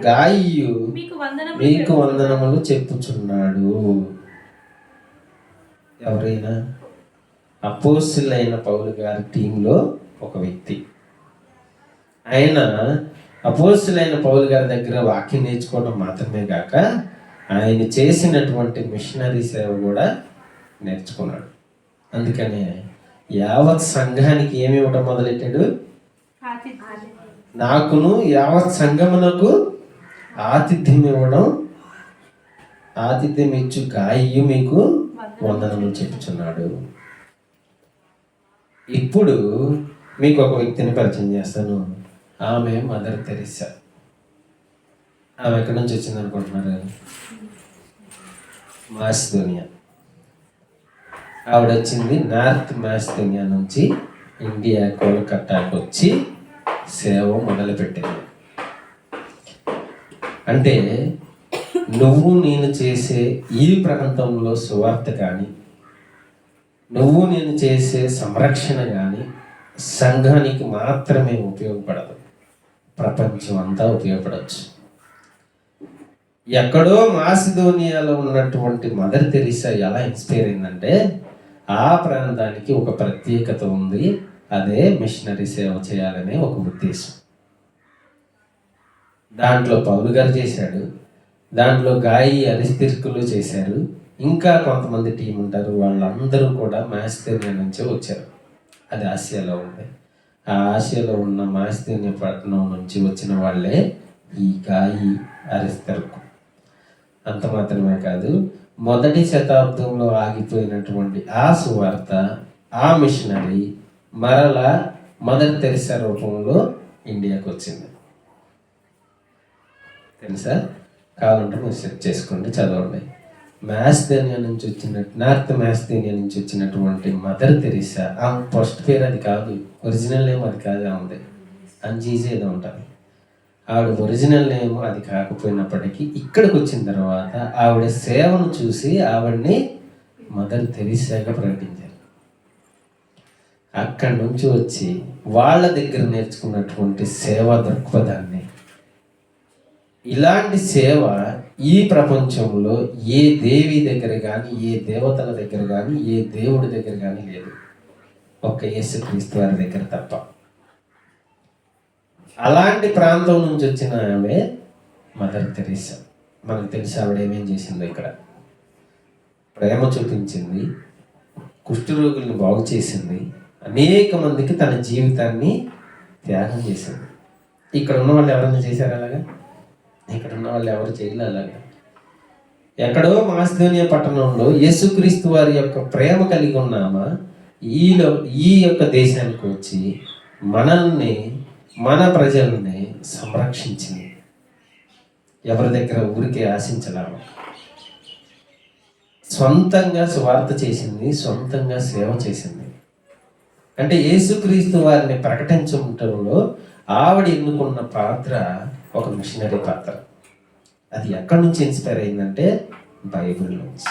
గాయియు మీకు వందనములు చెప్పుచున్నాడు. ఎవరైనా అపోస్తలుడైన పౌలు గారి టీంలో ఒక వ్యక్తి. ఆయన అపోస్తలుడైన పౌలు గారి దగ్గర వాక్యం నేర్చుకోవడం మాత్రమే కాక ఆయన చేసినటువంటి మిషనరీ సేవ కూడా నేర్చుకున్నాడు. అందుకనే యావత్ సంఘానికి ఏమి ఇవ్వటం మొదలెట్టాడు? నాకును యావత్ సంఘమునకు ఆతిథ్యం ఇవ్వడం, ఆతిథ్యం ఇచ్చు గాయి మీకు వందనములు చెప్పుచున్నాడు. ఇప్పుడు మీకు ఒక వ్యక్తిని పరిచయం చేస్తాను. ఆమె మదర్ తెరిసా. ఆమె ఎక్కడి నుంచి వచ్చింది అనుకుంటున్నారు? మాసిదోనియా. ఆవిడ వచ్చింది నార్త్ మాసిదోనియా నుంచి ఇండియా కోల్కతాకు వచ్చి సేవ మొదలుపెట్టింది. అంటే నువ్వు నేను చేసే ఈ ప్రాంతంలో సువార్త కానీ, నువ్వు నేను చేసే సంరక్షణ కానీ సంఘానికి మాత్రమే ఉపయోగపడదు, ప్రపంచం అంతా ఉపయోగపడవచ్చు. ఎక్కడో మాసిదోనియాలో ఉన్నటువంటి మదర్ తెరిసా ఎలా ఇన్స్పైర్ అయిందంటే, ఆ ప్రాంతానికి ఒక ప్రత్యేకత ఉంది, అదే మిషనరీ సేవ చేయాలనే ఒక ఉద్దేశం. దాంట్లో పౌలు గారు చేశాడు, దాంట్లో గాయి అరిస్తిర్కులు చేశారు, ఇంకా కొంతమంది టీం ఉంటారు. వాళ్ళందరూ కూడా మాసిదోనియా నుంచే వచ్చారు. అది ఆసియాలో ఉంది. ఆ ఆసియాలో ఉన్న మాసిదోనియా పట్టణం నుంచి వచ్చిన వాళ్ళే ఈ గాయి అరిస్తర్కు. అంత మాత్రమే కాదు, మొదటి శతాబ్దంలో ఆగిపోయినటువంటి ఆ సువార్త, ఆ మిషనరీ మరలా మదర్ తెరిసా రూపంలో ఇండియాకు వచ్చింది. తెలుసా? కావాలంటే మీరు సెర్చ్ చేసుకోండి, చదవండి. మాసిదోనియా నుంచి నార్త్ మాసిదోనియా నుంచి వచ్చినటువంటి మదర్ తెరిసా, ఆమె ఫస్ట్ పేరు అది కాదు, ఒరిజినల్ నేమ్ అది కాదు, ఆమెది అంజీజే ఏదో ఉంటుంది. ఆవిడ ఒరిజినల్ నేమ్ అది కాకపోయినప్పటికీ ఇక్కడికి వచ్చిన తర్వాత ఆవిడ సేవను చూసి ఆవిడని మదర్ తెరిసాగా ప్రకటించారు. అక్కడి నుంచి వచ్చి వాళ్ళ దగ్గర నేర్చుకున్నటువంటి సేవా దృక్పథాన్ని, ఇలాంటి సేవ ఈ ప్రపంచంలో ఏ దేవి దగ్గర కానీ, ఏ దేవతల దగ్గర కానీ, ఏ దేవుడి దగ్గర కానీ లేదు, ఒక్క యేసుక్రీస్తు వారి దగ్గర తప్ప. అలాంటి ప్రాంతం నుంచి వచ్చిన ఆమె మదర్ తెరిసా. మనకు తెలిసి ఆవిడ ఏమేం చేసిందో ఇక్కడ ప్రేమ చూపించింది, కుష్ఠరోగుల్ని బాగు చేసింది, అనేక మందికి తన జీవితాన్ని త్యాగం చేసింది. ఇక్కడ ఉన్న వాళ్ళు ఎవరైనా చేశారు అలాగా? ఇక్కడ ఉన్న వాళ్ళు ఎవరు చేయలేదు అలాగా. ఎక్కడో మాసిదోనియా పట్టణంలో యేసుక్రీస్తు వారి యొక్క ప్రేమ కలిగి ఉన్నామా ఈ యొక్క దేశానికి వచ్చి మనల్ని, మన ప్రజల్ని సంరక్షించింది. ఎవరి దగ్గర ఊరికే ఆశించలేము. సొంతంగా సువార్త చేసింది, సొంతంగా సేవ చేసింది. అంటే యేసుక్రీస్తు వారిని ప్రకటించడంలో ఆవిడ ఎన్నుకున్న పాత్ర ఒక మిషనరీ పాత్ర. అది ఎక్కడి నుంచి ఇన్స్పైర్ అయిందంటే బైబిల్ నుంచి.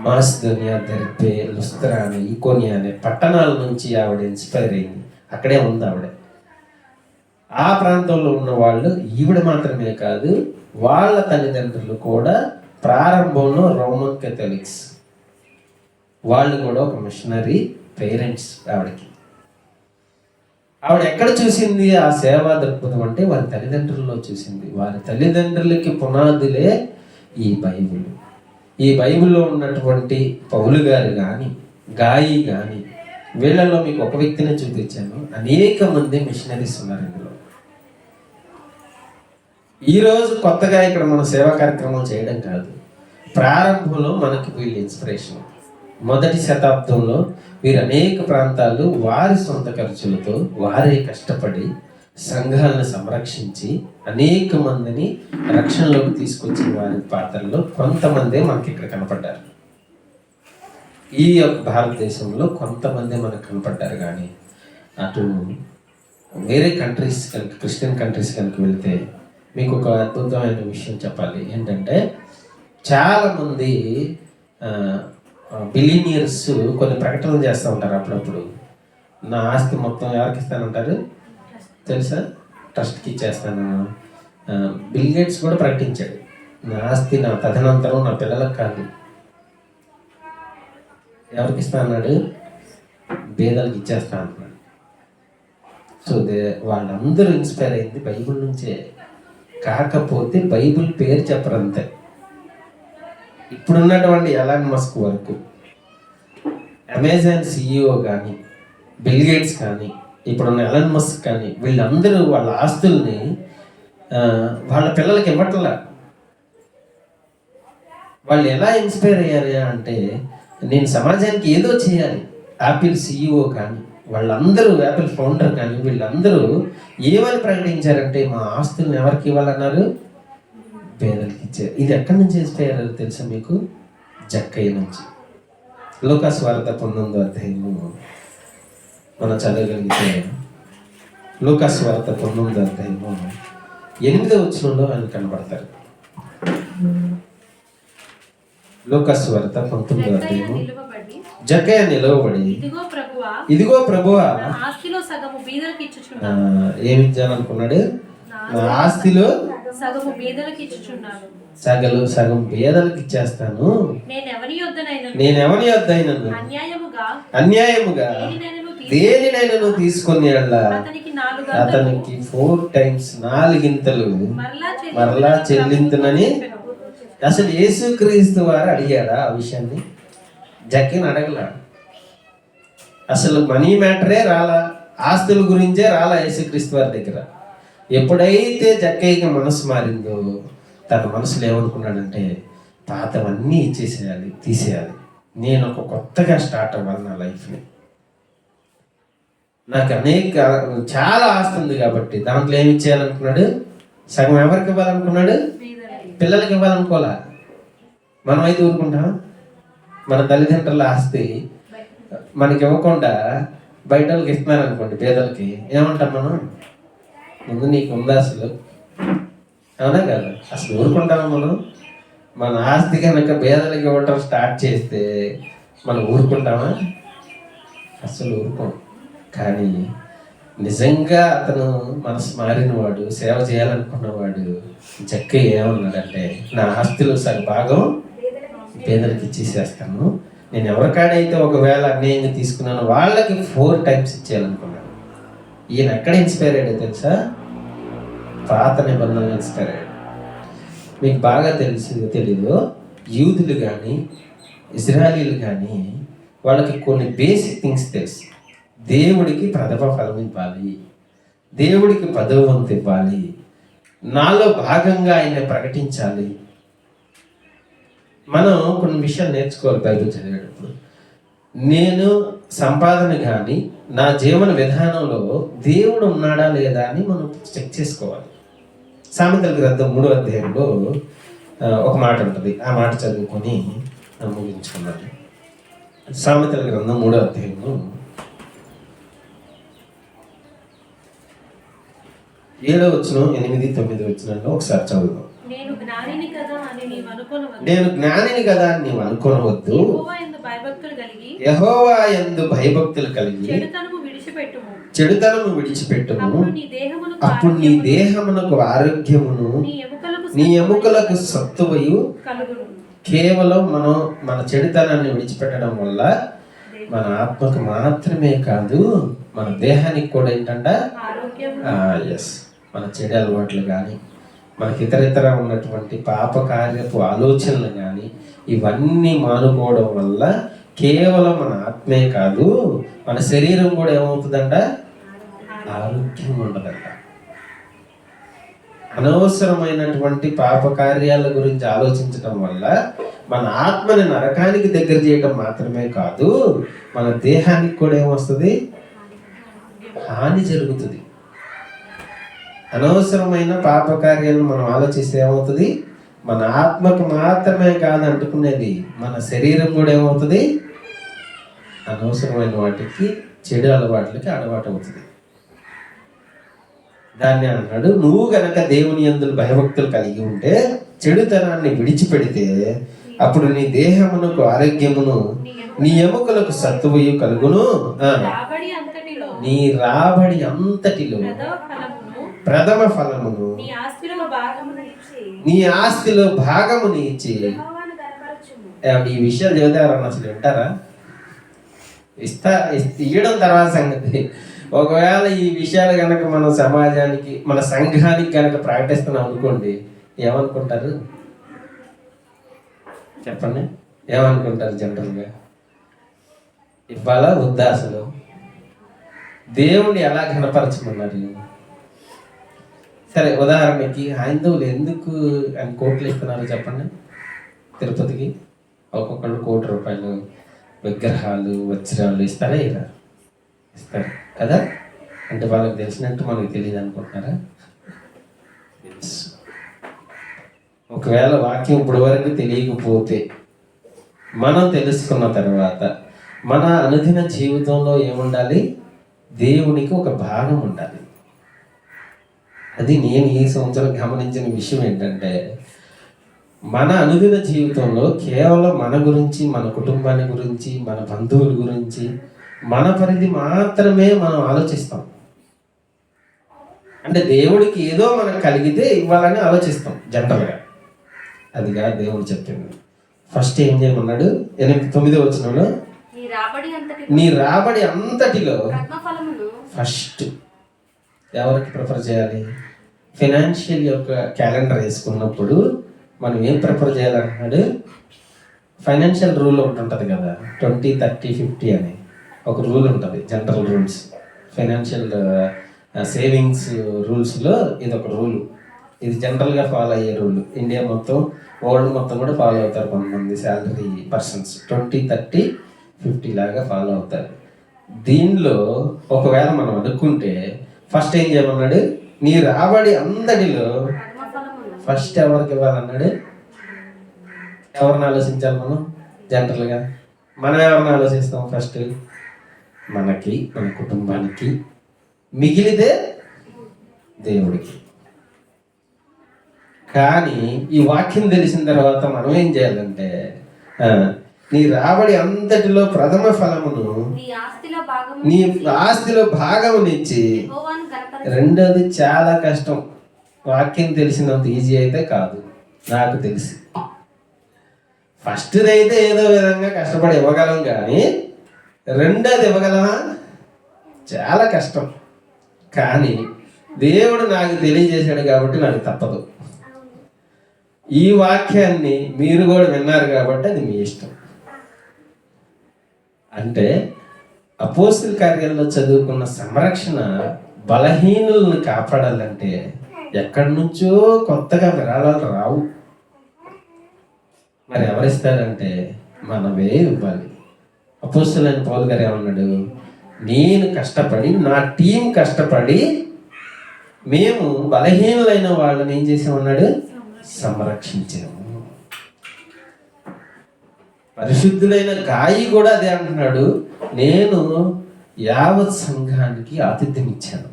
మాసిదోనియా, దెర్బే, లుస్త్రా అనే, ఈకోనియా అనే పట్టణాల నుంచి ఆవిడ ఇన్స్పైర్ అయింది. అక్కడే ఉంది ఆవిడ. ఆ ప్రాంతంలో ఉన్న వాళ్ళు, ఈవిడ మాత్రమే కాదు, వాళ్ళ తల్లిదండ్రులు కూడా ప్రారంభంలో రోమన్ కేథలిక్స్, వాళ్ళు కూడా ఒక మిషనరీ పేరెంట్స్ ఆవిడకి. ఆవిడ ఎక్కడ చూసింది ఆ సేవా దృక్పథం అంటే వారి తల్లిదండ్రుల్లో చూసింది. వారి తల్లిదండ్రులకి పునాదులే ఈ బైబిల్. ఈ బైబిల్లో ఉన్నటువంటి పౌలు గారు కానీ, గాయి కానీ, వీళ్ళల్లో మీకు ఒక వ్యక్తిని చూపించాను. అనేక మంది మిషనరీస్ ఉన్నారు ఇందులో. ఈరోజు కొత్తగా ఇక్కడ మనం సేవా కార్యక్రమం చేయడం కాదు, ప్రారంభంలో మనకి వీళ్ళు ఇన్స్పిరేషన్. మొదటి శతాబ్దంలో వీరు అనేక ప్రాంతాలు వారి సొంత ఖర్చులతో వారే కష్టపడి సంఘాలను సంరక్షించి అనేక మందిని రక్షణలోకి తీసుకొచ్చిన వారి పాత్రలో కొంతమందే మనకి ఇక్కడ కనపడ్డారు. ఈ యొక్క భారతదేశంలో కొంతమంది మనకు కనపడ్డారు. కానీ అటు వేరే కంట్రీస్ కనుక, క్రిస్టియన్ కంట్రీస్ కనుక వెళ్తే మీకు ఒక అద్భుతమైన విషయం చెప్పాలి. ఏంటంటే చాలామంది బిలీనియర్స్ కొన్ని ప్రకటనలు చేస్తూ ఉంటారు అప్పుడప్పుడు. నా ఆస్తి మొత్తం ఎవరికి ఇస్తానంటారు తెలుసా? ట్రస్ట్కి ఇచ్చేస్తాను. బిల్ గేట్స్ కూడా ప్రకటించాడు, నా ఆస్తి నా తదనంతరం నా పిల్లలకు కాదు, ఎవరికి ఇస్తా అన్నాడు? పేదలకు ఇచ్చేస్తా అంటున్నాడు. సో వాళ్ళందరూ ఇన్స్పైర్ అయింది బైబిల్ నుంచే. కాకపోతే బైబిల్ పేరు చెప్పరు అంతే. ఇప్పుడున్నటువంటి ఎలాన్ మస్క్ వరకు, అమెజాన్ సిఇఓ కానీ, బిల్ గేట్స్ కానీ, ఇప్పుడున్న ఎలాన్ మస్క్ కానీ, వీళ్ళందరూ వాళ్ళ ఆస్తుల్ని వాళ్ళ పిల్లలకి ఇవ్వట్లా. వాళ్ళు ఎలా ఇన్స్పైర్ అయ్యారు అంటే, నేను సమాజానికి ఏదో చేయాలి. యాపిల్ సిఇఓ కానీ వాళ్ళందరూ, యాపిల్ ఫౌండర్ కానీ వీళ్ళందరూ ఏమని ప్రకటించారంటే, మా ఆస్తులను ఎవరికి ఇవ్వాలన్నారు? పేదలకి ఇచ్చారు. ఇది ఎక్కడి నుంచి ఇన్స్పైర్ అయ్యారు తెలుసా మీకు? జక్కయ్య నుంచి. లూకాసు వార్త 19వ అధ్యాయము మనం చదవగలిగితే, లూకాసు వార్త 19వ అధ్యాయము 8వ వచనంలో ఆయన కనబడతారు. లూకాసు వార్త 19వ అధ్యాయము. నిలువబడి జక్కయ్య నిలవబడి, ఇదిగో ప్రభువా, ఆస్తిలో సగము బీదలకు ఇచ్చుచున్నాను. ఏమి ఇచ్చాననుకున్నాడు? నా ఆస్తిలో సగము బీదలకు ఇచ్చుచున్నాను. సగం పేదలకు ఇచ్చేస్తాను. నేను ఎవని యొద్దైనను అన్యాయముగా దేనినైనా నువ్వు తీసుకొని అతనికి 4 times 4 మరలా చెల్లింతునని. అసలు యేసుక్రీస్తు వారు అడిగారా ఆ విషయాన్ని? జక్కని అడగలా. అసలు మనీ మ్యాటరే రాలా, ఆస్తుల గురించే రాలా యేసుక్రీస్తు వారి దగ్గర. ఎప్పుడైతే జక్కయ్యకి మనసు మారిందో, తన మనసులో ఏమనుకున్నాడంటే, పాతవన్నీ ఇచ్చేసేయాలి, తీసేయాలి, నేను ఒక కొత్తగా స్టార్ట్ అవ్వాలి నా లైఫ్ని. నాకు చాలా ఆస్తి ఉంది కాబట్టి దాంట్లో ఏమి ఇచ్చేయాలనుకున్నాడు? సగం ఎవరికి ఇవ్వాలనుకున్నాడు? పిల్లలకి ఇవ్వాలనుకోలే. మనం అయితే ఊరుకుంటాం. మన తల్లిదండ్రుల ఆస్తి మనకి ఇవ్వకుండా బయట వాళ్ళకి ఇస్తున్నారు అనుకోండి, పేదలకి, ఏమంటాం మనం? ముందు నీకు ఉందా అసలు? అవునా కదా? అసలు ఊరుకుంటామా మనం? మన ఆస్తి కనుక పేదలకి ఇవ్వటం స్టార్ట్ చేస్తే మనం ఊరుకుంటామా? అసలు ఊరుకోం. కానీ నిజంగా అతను మనసు మారినవాడు, సేవ చేయాలనుకున్నవాడు జక్కయ్య ఏమన్నాడంటే, నా ఆస్తిలో భాగం పేదలకు ఇచ్చేసేస్తాను. నేను ఎవరికాడైతే ఒకవేళ అన్యాయంగా తీసుకున్నానో వాళ్ళకి 4 times ఇచ్చేయాలనుకున్నాను. ఈయన ఎక్కడ ఇన్స్పైర్ అయ్యాడో తెలుసా? పాత నిబంధనలు ఇన్స్పైర్ అయ్యాడు. మీకు బాగా తెలీదు, యూదులు కానీ ఇజ్రాయలీలు కానీ వాళ్ళకి కొన్ని బేసిక్ థింగ్స్ తెలుసు. దేవుడికి ప్రథమ ఫలం ఇవ్వాలి, దేవుడికి 10వ వంతు ఇవ్వాలి, నాలో భాగంగా ఆయన ప్రకటించాలి. మనం కొన్ని విషయాలు నేర్చుకోవాలి బైబిల్ చదివేటప్పుడు. నేను సంపాదన కానీ నా జీవన విధానంలో దేవుడు ఉన్నాడా లేదా అని మనం చెక్ చేసుకోవాలి. సామెతల గ్రంథం 3వ అధ్యాయంలో ఒక మాట ఉంటుంది. ఆ మాట చదువుకొని ముగించుకున్నాను. సామెతల గ్రంథం 3వ అధ్యాయము 7వ వచనం 8, 9 వచనాల్లో ఒకసారి చదువుదాం. నేను జ్ఞానిని కదా అని నీవు అనుకోనవద్దు. యెహోవా యందు భయభక్తులు కలిగి చెడుతనము విడిచిపెట్టుము. అప్పుడు నీ దేహమునకు ఆరోగ్యమును నీ ఎముకలకు సత్తువయు కలుగును. కేవలం మనం మన చెడుతనాన్ని విడిచిపెట్టడం వల్ల మన ఆత్మకు మాత్రమే కాదు, మన దేహానికి కూడా ఏంటంట, మన చెడు అలవాట్లు కానీ, మనకి ఇతర ఉన్నటువంటి పాపకార్యపు ఆలోచనలు కానీ ఇవన్నీ మానుకోవడం వల్ల కేవలం మన ఆత్మే కాదు, మన శరీరం కూడా ఏమవుతుందంట, ఆరోగ్యం ఉండదంట. అనవసరమైనటువంటి పాపకార్యాల గురించి ఆలోచించడం వల్ల మన ఆత్మని నరకానికి దగ్గర చేయడం మాత్రమే కాదు, మన దేహానికి కూడా ఏమొస్తుంది, హాని జరుగుతుంది. అనవసరమైన పాపకార్యాలను మనం ఆలోచిస్తే ఏమవుతుంది, మన ఆత్మకు మాత్రమే కాదు అంటుకునేది, మన శరీరం కూడా ఏమవుతుంది, అనవసరమైన వాటికి, చెడు అలవాట్లకి అలవాటు అవుతుంది. దాన్ని అన్నాడు, నువ్వు గనక దేవుని యందు భయభక్తులు కలిగి ఉంటే, చెడుతనాన్ని విడిచిపెడితే, అప్పుడు నీ దేహమునకు ఆరోగ్యమును నీ ఎముకలకు సత్తువయు కలుగును. నీ రాబడి అంతటిలో ప్రథమ ఫలమును నీ ఆస్తిలో భాగముని ఇచ్చి. ఈ విషయాలు చెబితే ఎవరన్నా అసలు వింటారా? ఇవ్వడం తర్వాత సంగతి. ఒకవేళ ఈ విషయాలు కనుక మనం సమాజానికి, మన సంఘానికి కనుక ప్రకటిస్తున్నాం అనుకోండి, ఏమనుకుంటారు చెప్పండి? ఏమనుకుంటారు జనరల్గా? ఇవ్వాలా వద్దా? అసలు దేవుణ్ణి ఎలా కనపరచమన్నారు? సరే, ఉదాహరణకి హైందవులు ఎందుకు అని కోట్లు ఇస్తున్నారు చెప్పండి. తిరుపతికి ఒక్కొక్కళ్ళు ₹1,00,00,000 విగ్రహాలు వజ్రాలు ఇస్తారా ఇలా ఇస్తారు కదా. అంటే వాళ్ళకి తెలిసినట్టు మనకు తెలియదు అనుకుంటున్నారా? తెలుసు. ఒకవేళ వాక్యం ఇప్పటి వరకు తెలియకపోతే మనం తెలుసుకున్న తర్వాత మన అనుదిన జీవితంలో ఏముండాలి? దేవునికి ఒక భాగం ఉండాలి. అది నేను ఈ సంవత్సరం గమనించిన విషయం ఏంటంటే, మన అనుదిన జీవితంలో కేవలం మన గురించి, మన కుటుంబాన్ని గురించి, మన బంధువుల గురించి, మన పరిధి మాత్రమే మనం ఆలోచిస్తాం. అంటే దేవుడికి ఏదో మనకు కలిగితే ఇవ్వాలని ఆలోచిస్తాం జనరల్గా. అదిగా దేవుడు చెప్పింది. ఫస్ట్ ఏం చేయమన్నాడు? 9వ వచనంలో, నీ రాబడి అంతటిలో ఫస్ట్ ఎవరికి ప్రిఫర్ చేయాలి? ఫైనాన్షియల్ యొక్క క్యాలెండర్ వేసుకున్నప్పుడు మనం ఏం ప్రిఫర్ చేయాలంటున్నాడు? ఫైనాన్షియల్ రూల్ ఒకటి ఉంటుంది కదా, 20, 30, 50 అని ఒక రూల్ ఉంటుంది. జనరల్ రూల్స్, ఫైనాన్షియల్ సేవింగ్స్ రూల్స్లో ఇది ఒక రూల్. ఇది జనరల్గా ఫాలో అయ్యే రూల్. ఇండియా మొత్తం, వరల్డ్ మొత్తం కూడా ఫాలో అవుతారు కొంతమంది శాలరీ పర్సన్స్. 20, 30, 50 లాగా ఫాలో అవుతారు. దీనిలో ఒకవేళ మనం అనుకుంటే ఫస్ట్ ఏం చేయమన్నాడు? నీ రాబడి అంతటిలో ఫస్ట్ ఎవరికి ఇవ్వాలన్నాడు? ఎవరిని ఆలోచించాలి మనం? జనరల్గా మనం ఎవరిని ఆలోచిస్తాం? ఫస్ట్ మనకి, మన కుటుంబానికి, మిగిలితే దేవుడికి. కానీ ఈ వాక్యం తెలిసిన తర్వాత మనం ఏం చేయాలంటే, నీ రాబడి అంతటిలో ప్రథమ ఫలమును నీ ఆస్తిలో భాగమునిచ్చి. రెండోది చాలా కష్టం. వాక్యం తెలిసినంత ఈజీ అయితే కాదు, నాకు తెలిసి. ఫస్ట్ది అయితే ఏదో విధంగా కష్టపడి ఇవ్వగలం, కానీ రెండోది ఇవ్వగలమా? చాలా కష్టం. కానీ దేవుడు నాకు తెలియజేశాడు కాబట్టి నాకు తప్పదు. ఈ వాక్యాన్ని మీరు కూడా విన్నారు కాబట్టి అది మీ ఇష్టం. అంటే అపోస్తల కార్యాల్లో చదువుకున్న సంరక్షణ బలహీనులను కాపాడాలంటే ఎక్కడి నుంచో కొత్తగా విరాళాలు రావు. మరి ఎవరిస్తారంటే మనమే ఇవ్వాలి. అపోస్తలుడైన పౌలు గారు ఏమన్నాడు? నేను కష్టపడి, నా టీం కష్టపడి, మేము బలహీనులైన వాళ్ళని ఏం చేసామన్నాడు? సంరక్షించాము. పరిశుద్ధులైన గాయి కూడా అదే అంటున్నాడు, నేను యావత్ సంఘానికి ఆతిథ్యం ఇచ్చాను.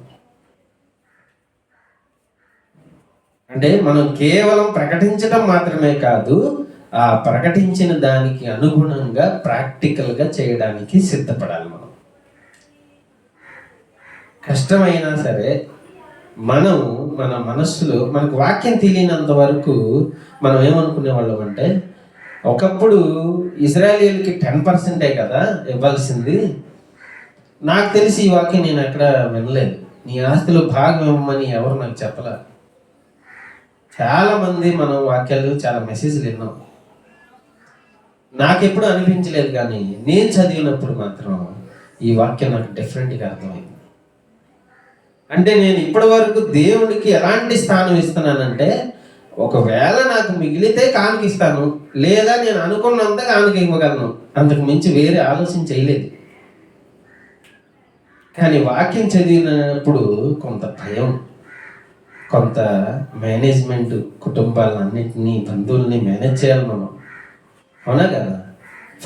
అంటే మనం కేవలం ప్రకటించడం మాత్రమే కాదు, ఆ ప్రకటించిన దానికి అనుగుణంగా ప్రాక్టికల్గా చేయడానికి సిద్ధపడాలి. మనం కష్టమైనా సరే మనం మన మనస్సులో, మనకు వాక్యం తెలియనంత వరకు మనం ఏమనుకునే వాళ్ళం అంటే, ఒకప్పుడు ఇజ్రాయేలీలకి 10% కదా ఇవ్వాల్సింది. నాకు తెలిసి ఈ వాక్యం నేను ఎక్కడ వినలేదు. నీ ఆస్తిలో భాగం ఇవ్వమని ఎవరు నాకు చెప్పలే. చాలామంది మనం వాక్యాలు, చాలా మెసేజ్లు విన్నాం. నాకెప్పుడు అనిపించలేదు, కానీ నేను చదివినప్పుడు మాత్రం ఈ వాక్యం నాకు డిఫరెంట్గా అర్థమైంది. అంటే నేను ఇప్పటి వరకు దేవుడికి ఎలాంటి స్థానం ఇస్తున్నానంటే, ఒకవేళ నాకు మిగిలితే కానుకిస్తాను, లేదా నేను అనుకున్నంత కానుక ఇవ్వగలను, అంతకు మించి వేరే ఆలోచన చేయలేదు. కానీ వాక్యం చదివినప్పుడు కొంత భయం, కొంత మేనేజ్మెంట్, కుటుంబాలన్నింటినీ, బంధువుల్ని మేనేజ్ చేయాలి మనం. అవునా కదా?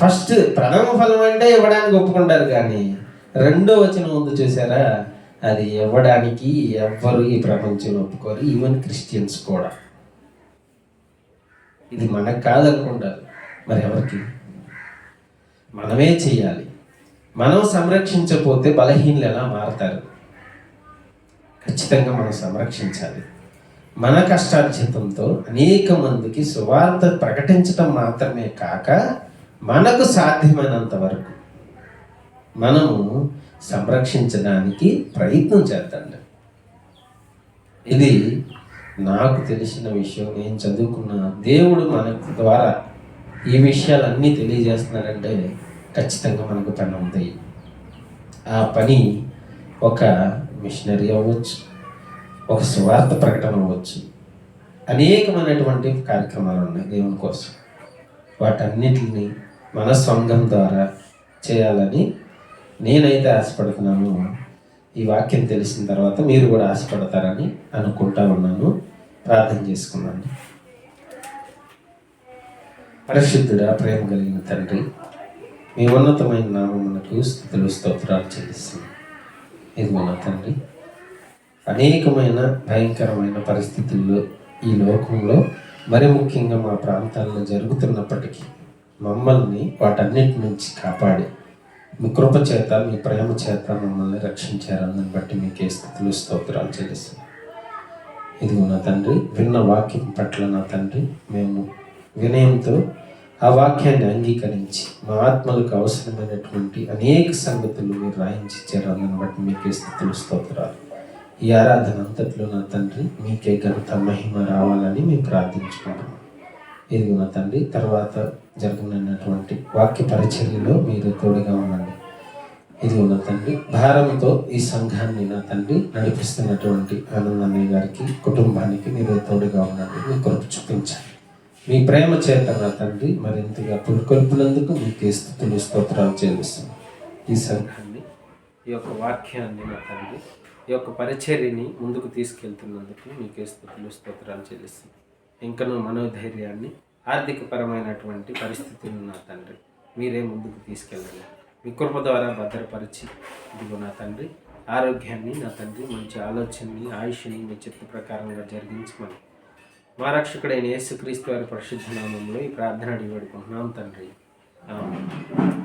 ఫస్ట్ ప్రథమ ఫలం అంటే ఇవ్వడానికి ఒప్పుకుంటారు, కానీ రెండో వచనం ఉంది చూసారా, అది ఇవ్వడానికి ఎవ్వరు ఈ ప్రపంచంలో ఒప్పుకోరు, ఈవెన్ క్రిస్టియన్స్ కూడా. ఇది మనకు కాదనుకుంటారు, మరి ఎవరికి? మనమే చెయ్యాలి. మనం సంరక్షించకపోతే బలహీనలు ఎలా మారుతారు? ఖచ్చితంగా మనం సంరక్షించాలి. మన కష్టార్జితంతో అనేక మందికి సువార్త ప్రకటించడం మాత్రమే కాక, మనకు సాధ్యమైనంత వరకు మనము సంరక్షించడానికి ప్రయత్నం చేద్దాం. ఇది నాకు తెలిసిన విషయం. నేను చదువుకున్న దేవుడు మన ద్వారా ఈ విషయాలన్నీ తెలియజేస్తున్నాడంటే ఖచ్చితంగా మనకు పని ఉంది. ఆ పని ఒక మిషనరీ అవ్వచ్చు, ఒక సువార్త ప్రకటన అవ్వచ్చు, అనేకమైనటువంటి కార్యక్రమాలు ఉన్నాయి దేవుని కోసం. వాటన్నిటిని మన సంఘం ద్వారా చేయాలని నేనైతే ఆశపడుతున్నాను. ఈ వాక్యం తెలిసిన తర్వాత మీరు కూడా ఆశపడతారని అనుకుంటా ఉన్నాను. ప్రార్థన చేసుకున్నాను. పరిశుద్ధుడా, ప్రేమ కలిగిన తండ్రి, మీ ఉన్నతమైన నామమునకు స్తుతులు స్తోత్రాలు చెల్లిస్తున్నాను. ఇదిగో నా తండ్రి, అనేకమైన భయంకరమైన పరిస్థితుల్లో ఈ లోకంలో, మరి ముఖ్యంగా మా ప్రాంతాల్లో జరుగుతున్నప్పటికీ మమ్మల్ని వాటన్నిటి నుంచి కాపాడి మీ కృప చేత, మీ ప్రేమ చేత మమ్మల్ని రక్షించారు. అందుని బట్టి మీకే స్తుతులు స్తోత్రాలు చెల్లిస్తున్నాను. ఇదిగో నా తండ్రి, విన్న వాక్యం పట్ల నా తండ్రి మేము వినయంతో ఆ వాక్యాన్ని అంగీకరించి మా ఆత్మలకు అవసరమైనటువంటి అనేక సంగతులు మీరు రాయించారు. అందుని బట్టి మీకే స్తుతులు స్తోత్రాలు. ఈ ఆరాధన అంతట్లో నా తండ్రి మీకే ఘనత మహిమ రావాలని మేము ప్రార్థించుకుంటున్నాం. ఇదిగో నా తండ్రి, తర్వాత జరగనున్నటువంటి వాక్య పరిచర్యలో మీరు తోడుగా ఉండండి. ఇదిగో నా తండ్రి, భారంతో ఈ సంఘాన్ని నా తండ్రి నడిపిస్తున్నటువంటి ఆనందన్నయ్య గారికి, కుటుంబానికి మీరు తోడుగా ఉండండి. మీ కృప చూపించండి. మీ ప్రేమ చేత నా తండ్రి మరింతగా పురుకొల్పినందుకు మీకే స్తుతులు స్తోత్రాలు చెల్లిస్తున్నాం. ఈ సంఘాన్ని, ఈ యొక్క వాక్యాన్ని నా తండ్రి, ఈ యొక్క పరిచర్యని ముందుకు తీసుకెళ్తున్నందుకు మీకే స్తుతులు స్తోత్రాలు చెల్లిస్తున్నాం. ఇంకనూ మనోధైర్యాన్ని, ఆర్థికపరమైనటువంటి పరిస్థితులను నా తండ్రి మీరే ముందుకు తీసుకెళ్ళండి. మీ కృప ద్వారా భద్రపరిచి, ఇదిగో నా తండ్రి ఆరోగ్యాన్ని, నా తండ్రి మంచి ఆలోచనని, ఆయుష్ని మీ చిత్త ప్రకారంగా జరిగించమని మా రక్షకుడైన యేసుక్రీస్తు వారి పరిశుద్ధ నామంలో ఈ ప్రార్థన అడిగి వేడుకుంటున్నాం తండ్రి. ఆమేన్.